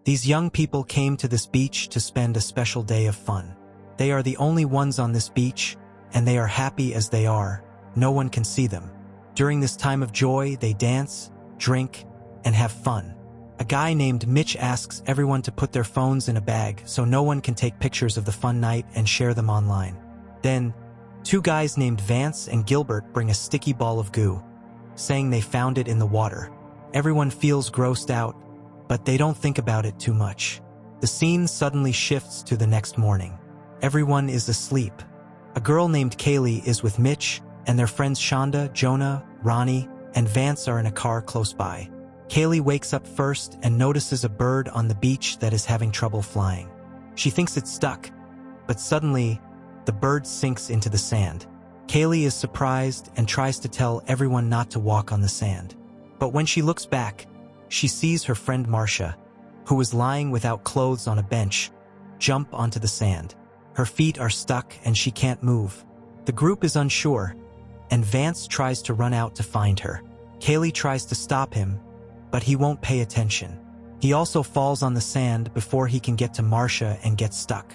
These young people came to this beach to spend a special day of fun. They are the only ones on this beach, and they are happy as they are. No one can see them. During this time of joy, they dance, drink, and have fun. A guy named Mitch asks everyone to put their phones in a bag so no one can take pictures of the fun night and share them online. Then, two guys named Vance and Gilbert bring a sticky ball of goo, saying they found it in the water. Everyone feels grossed out, but they don't think about it too much. The scene suddenly shifts to the next morning. Everyone is asleep. A girl named Kaylee is with Mitch, and their friends Shonda, Jonah, Ronnie, and Vance are in a car close by. Kaylee wakes up first and notices a bird on the beach that is having trouble flying. She thinks it's stuck, but suddenly, the bird sinks into the sand. Kaylee is surprised and tries to tell everyone not to walk on the sand. But when she looks back, she sees her friend Marcia, who is lying without clothes on a bench, jump onto the sand. Her feet are stuck and she can't move. The group is unsure, and Vance tries to run out to find her. Kaylee tries to stop him, but he won't pay attention. He also falls on the sand before he can get to Marcia and gets stuck.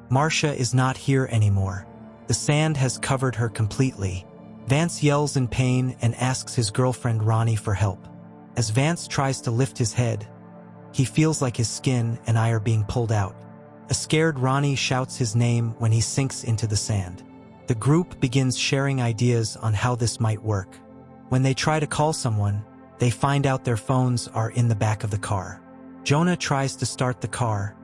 Marcia is not here anymore. The sand has covered her completely. Vance yells in pain and asks his girlfriend Ronnie for help. As Vance tries to lift his head, he feels like his skin and eye are being pulled out. A scared Ronnie shouts his name when he sinks into the sand. The group begins sharing ideas on how this might work. When they try to call someone, they find out their phones are in the back of the car. Jonah tries to start the car,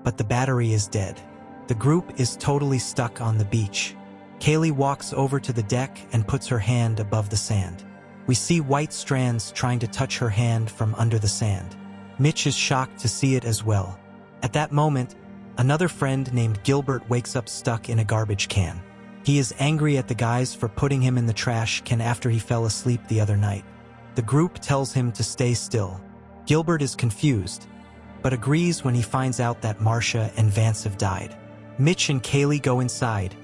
but the battery is dead. The group is totally stuck on the beach. Kaylee walks over to the deck and puts her hand above the sand. We see white strands trying to touch her hand from under the sand. Mitch is shocked to see it as well. At that moment, another friend named Gilbert wakes up stuck in a garbage can. He is angry at the guys for putting him in the trash can after he fell asleep the other night. The group tells him to stay still. Gilbert is confused, but agrees when he finds out that Marcia and Vance have died. Mitch and Kaylee go inside,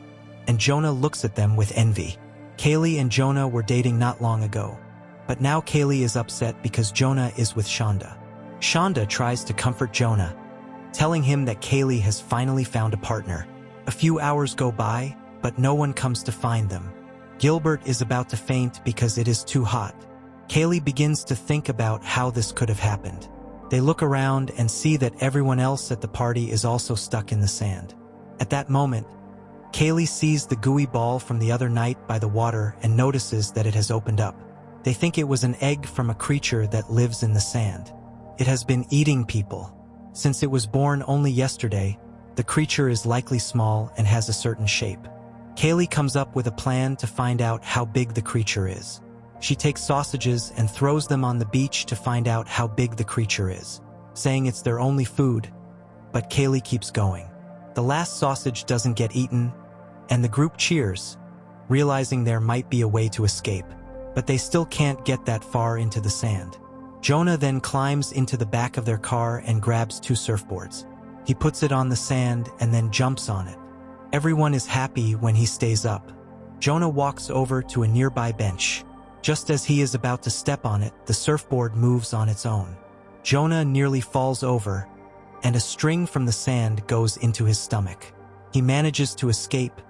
and Jonah looks at them with envy. Kaylee and Jonah were dating not long ago, but now Kaylee is upset because Jonah is with Shonda. Shonda tries to comfort Jonah, telling him that Kaylee has finally found a partner. A few hours go by, but no one comes to find them. Gilbert is about to faint because it is too hot. Kaylee begins to think about how this could have happened. They look around and see that everyone else at the party is also stuck in the sand. At that moment, Kaylee sees the gooey ball from the other night by the water and notices that it has opened up. They think it was an egg from a creature that lives in the sand. It has been eating people. Since it was born only yesterday, the creature is likely small and has a certain shape. Kaylee comes up with a plan to find out how big the creature is. She takes sausages and throws them on the beach to find out how big the creature is, saying it's their only food, but Kaylee keeps going. The last sausage doesn't get eaten, and the group cheers, realizing there might be a way to escape, but they still can't get that far into the sand. Jonah then climbs into the back of their car and grabs two surfboards. He puts it on the sand and then jumps on it. Everyone is happy when he stays up. Jonah walks over to a nearby bench. Just as he is about to step on it, the surfboard moves on its own. Jonah nearly falls over, and a string from the sand goes into his stomach. He manages to escape,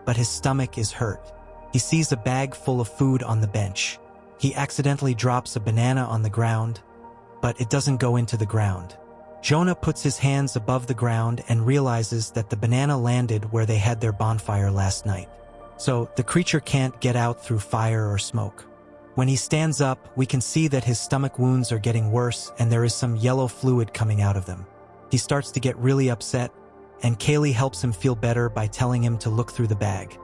but his stomach is hurt. He sees a bag full of food on the bench. He accidentally drops a banana on the ground, but it doesn't go into the ground. Jonah puts his hands above the ground and realizes that the banana landed where they had their bonfire last night. So the creature can't get out through fire or smoke. When he stands up, we can see that his stomach wounds are getting worse and there is some yellow fluid coming out of them. He starts to get really upset, and Kaylee helps him feel better by telling him to look through the bag.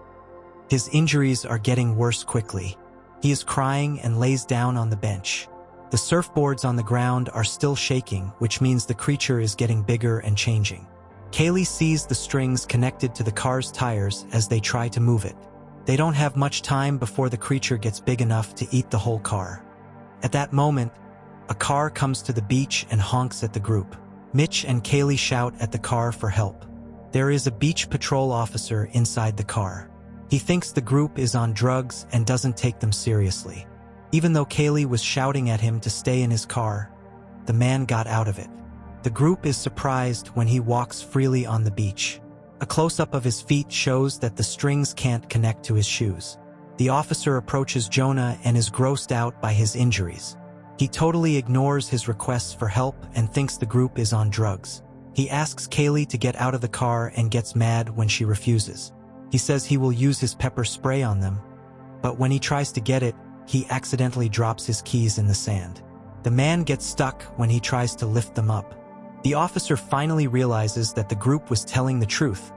His injuries are getting worse quickly. He is crying and lays down on the bench. The surfboards on the ground are still shaking, which means the creature is getting bigger and changing. Kaylee sees the strings connected to the car's tires as they try to move it. They don't have much time before the creature gets big enough to eat the whole car. At that moment, a car comes to the beach and honks at the group. Mitch and Kaylee shout at the car for help. There is a beach patrol officer inside the car. He thinks the group is on drugs and doesn't take them seriously. Even though Kaylee was shouting at him to stay in his car, the man got out of it. The group is surprised when he walks freely on the beach. A close-up of his feet shows that the strings can't connect to his shoes. The officer approaches Jonah and is grossed out by his injuries. He totally ignores his requests for help and thinks the group is on drugs. He asks Kaylee to get out of the car and gets mad when she refuses. He says he will use his pepper spray on them, but when he tries to get it, he accidentally drops his keys in the sand. The man gets stuck when he tries to lift them up. The officer finally realizes that the group was telling the truth,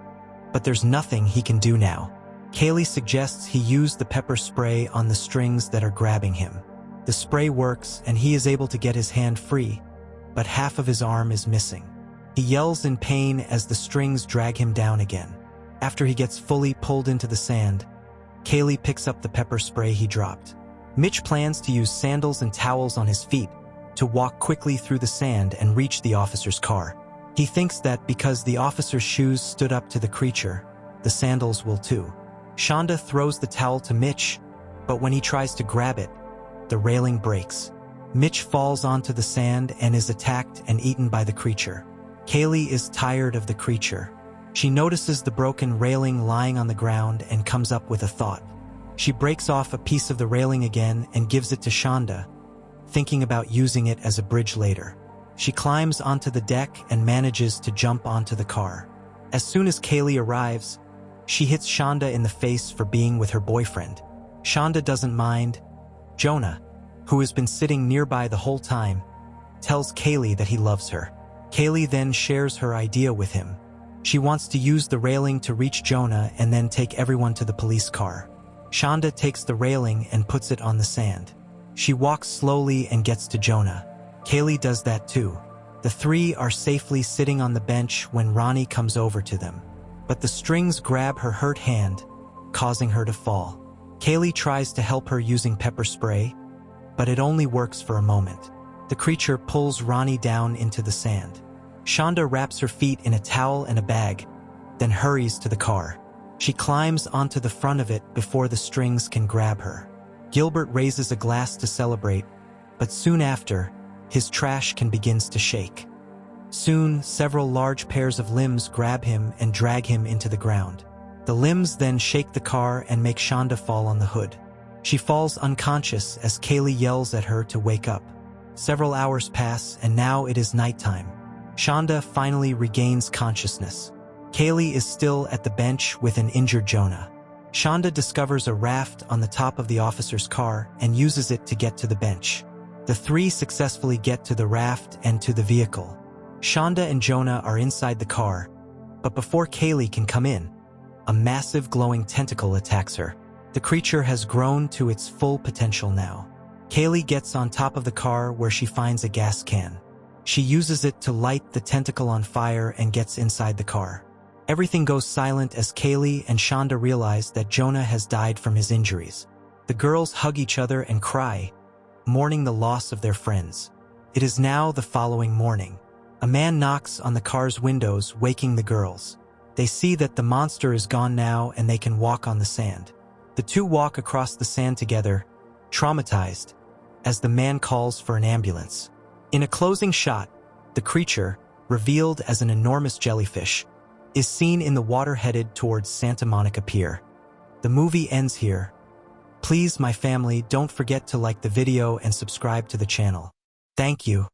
but there's nothing he can do now. Kaylee suggests he use the pepper spray on the strings that are grabbing him. The spray works and he is able to get his hand free, but half of his arm is missing. He yells in pain as the strings drag him down again. After he gets fully pulled into the sand, Kaylee picks up the pepper spray he dropped. Mitch plans to use sandals and towels on his feet to walk quickly through the sand and reach the officer's car. He thinks that because the officer's shoes stood up to the creature, the sandals will too. Shonda throws the towel to Mitch, but when he tries to grab it, the railing breaks. Mitch falls onto the sand and is attacked and eaten by the creature. Kaylee is tired of the creature. She notices the broken railing lying on the ground and comes up with a thought. She breaks off a piece of the railing again and gives it to Shonda, thinking about using it as a bridge later. She climbs onto the deck and manages to jump onto the car. As soon as Kaylee arrives, she hits Shonda in the face for being with her boyfriend. Shonda doesn't mind. Jonah, who has been sitting nearby the whole time, tells Kaylee that he loves her. Kaylee then shares her idea with him. She wants to use the railing to reach Jonah and then take everyone to the police car. Shonda takes the railing and puts it on the sand. She walks slowly and gets to Jonah. Kaylee does that too. The three are safely sitting on the bench when Ronnie comes over to them. But the strings grab her hurt hand, causing her to fall. Kaylee tries to help her using pepper spray, but it only works for a moment. The creature pulls Ronnie down into the sand. Shonda wraps her feet in a towel and a bag, then hurries to the car. She climbs onto the front of it before the strings can grab her. Gilbert raises a glass to celebrate, but soon after, his trash can begins to shake. Soon, several large pairs of limbs grab him and drag him into the ground. The limbs then shake the car and make Shonda fall on the hood. She falls unconscious as Kaylee yells at her to wake up. Several hours pass and now it is nighttime. Shonda finally regains consciousness. Kaylee is still at the bench with an injured Jonah. Shonda discovers a raft on the top of the officer's car and uses it to get to the bench. The three successfully get to the raft and to the vehicle. Shonda and Jonah are inside the car, but before Kaylee can come in, a massive glowing tentacle attacks her. The creature has grown to its full potential now. Kaylee gets on top of the car where she finds a gas can. She uses it to light the tentacle on fire and gets inside the car. Everything goes silent as Kaylee and Shonda realize that Jonah has died from his injuries. The girls hug each other and cry, mourning the loss of their friends. It is now the following morning. A man knocks on the car's windows, waking the girls. They see that the monster is gone now and they can walk on the sand. The two walk across the sand together, traumatized, as the man calls for an ambulance. In a closing shot, the creature, revealed as an enormous jellyfish, is seen in the water headed towards Santa Monica Pier. The movie ends here. Please, my family, don't forget to like the video and subscribe to the channel. Thank you.